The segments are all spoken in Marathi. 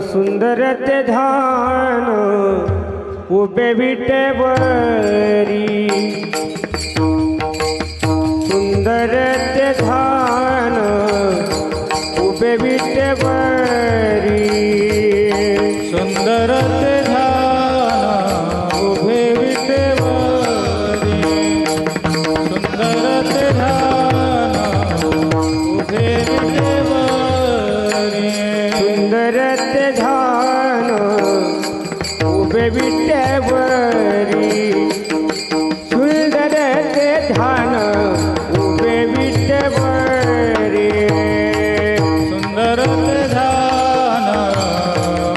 सुंदर ते ध्यान उभे विटेवरी, सुंदर ते ध्यान उभे विटेवरी, सुंदर ते ध्यान उभे विटेवरी, सुंदर ते ध्यान उभे विटेवरी, सुंदर ते ध्यान उभे विटेवरी, सुंदर ते ध्यान उभे विटेवरी, सुंदर ते ध्यान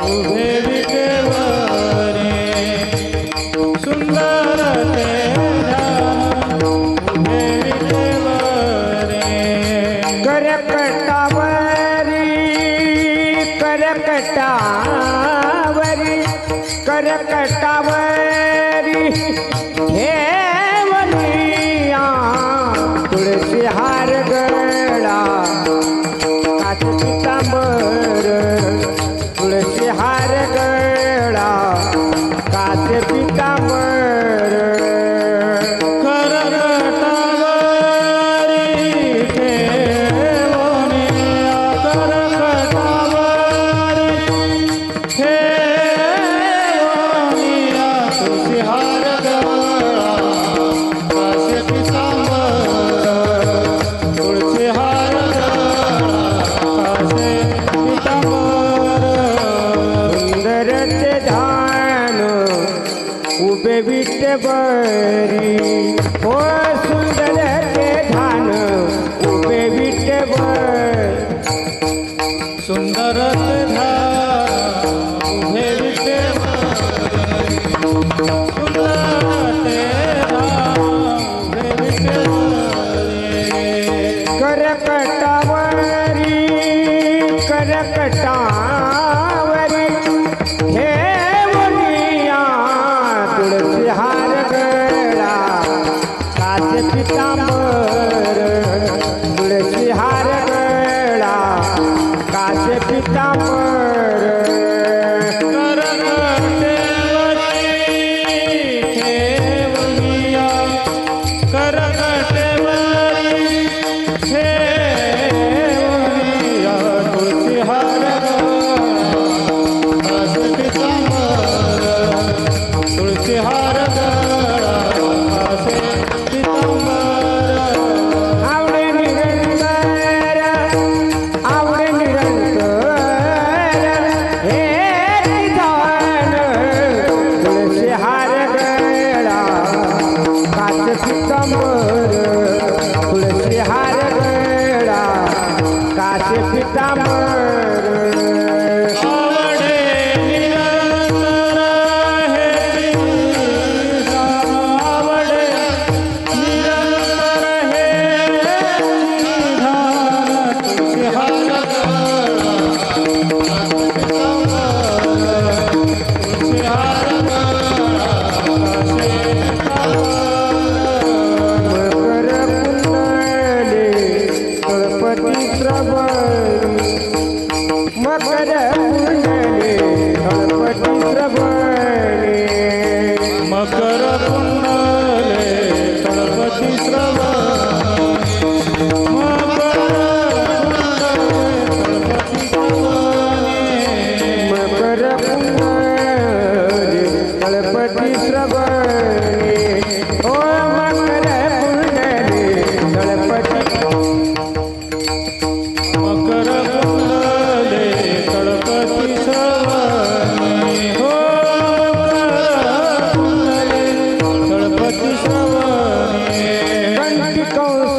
उभे विटेवरी, सुंदर ते ध्यान उभे विटेवरी, करकटावरी करकटावरी करकटावरी ठेवलिया तुळशी हार गळा काच पितांबर, तुळशी हार गळा काच पितांबर, करकटावरी ठेवलिया, करकटावरी ठेवलिया तुळशी हार गळा काच पितांबर,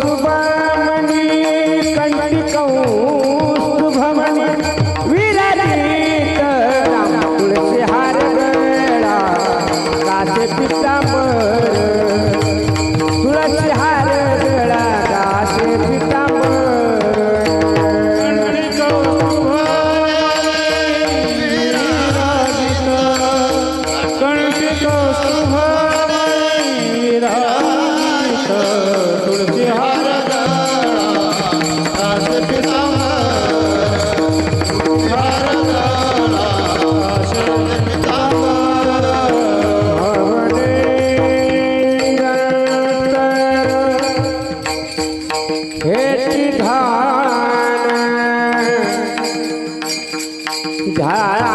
कौस्तुभमणी कंठी कौस्तुभमणी विराजित राम तुळशी हार गळा कासे पितांबर तुळशी हार गळा कासे पितांबर तुळशी हार हेची ध्यान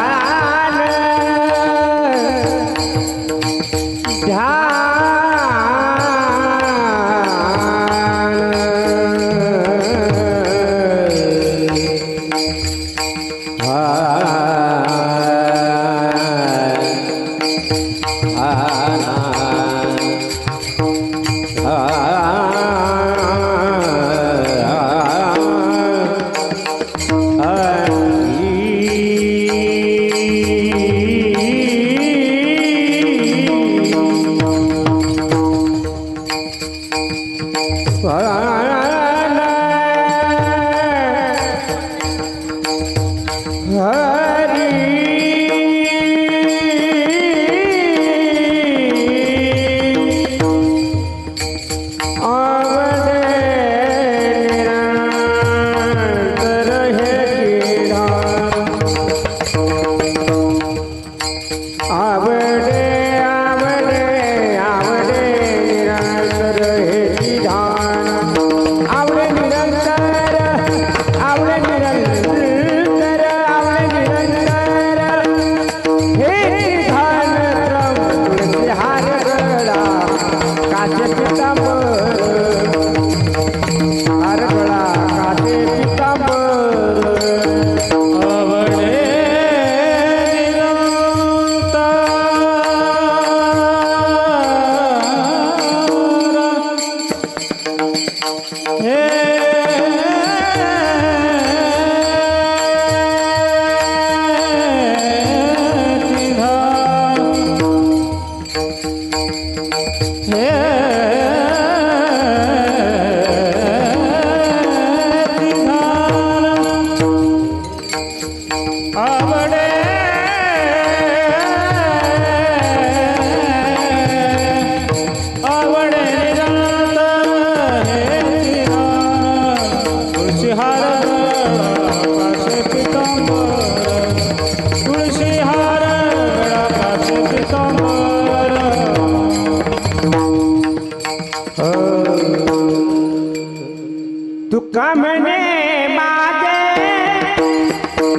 तुका म्हणे माझे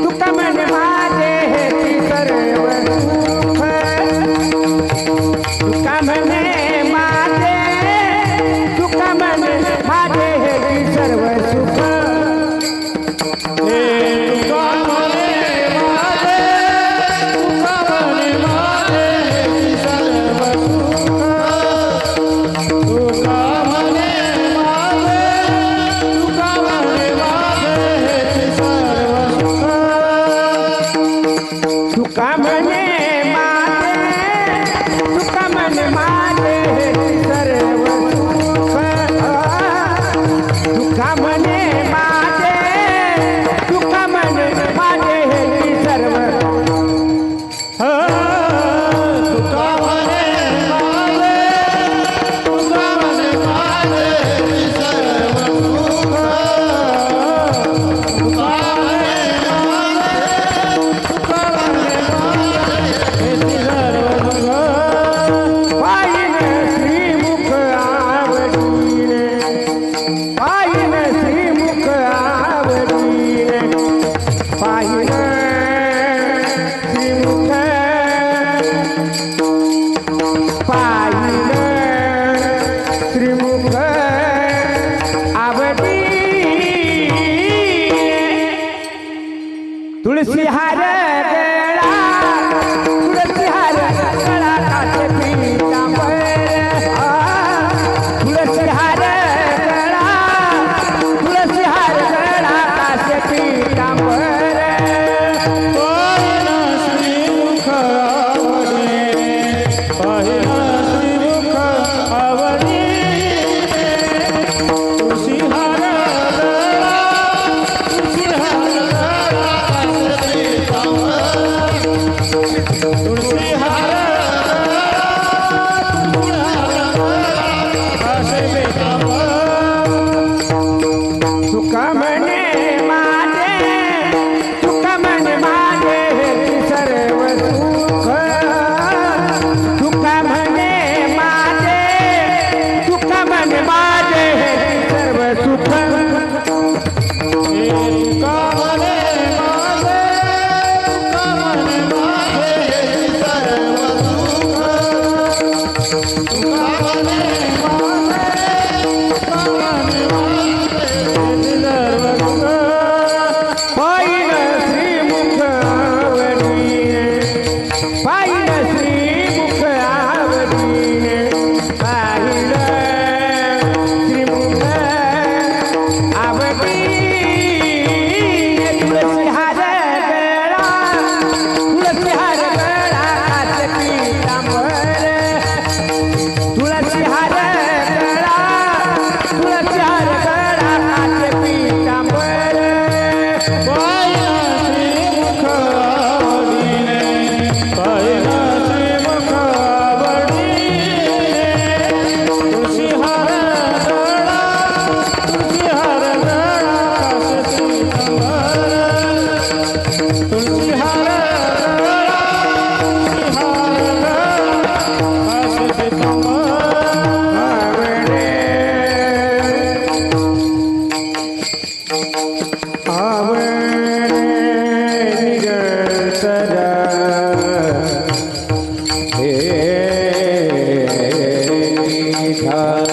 तुका म्हणे माझे हेची सर्व सुख तुका म्हणे माझे तुका म्हणे माझे हेची सर्व सुख तुका म्हणे माझे तुका म्हणे माझे हेची सर्व सुख तुका म्हणे माझे तुका म्हणे माझे हेची सर्व तुका म्हणे माझे तुका म्हणे माझे हेची सर्व सुख तुका म्हणे माझे तुका म्हणे हेची सर्व सुख पायीन श्रीमुख आवडीने पायीन श्रीमुख आवडीने पायीन श्रीमुख पायीन श्रीमुख आवडीने तुळशी हार गळा तुळशी हार गळा काचे पितांबर तुळशी हार गळा आवडे निरंतर हे विठ्ठल.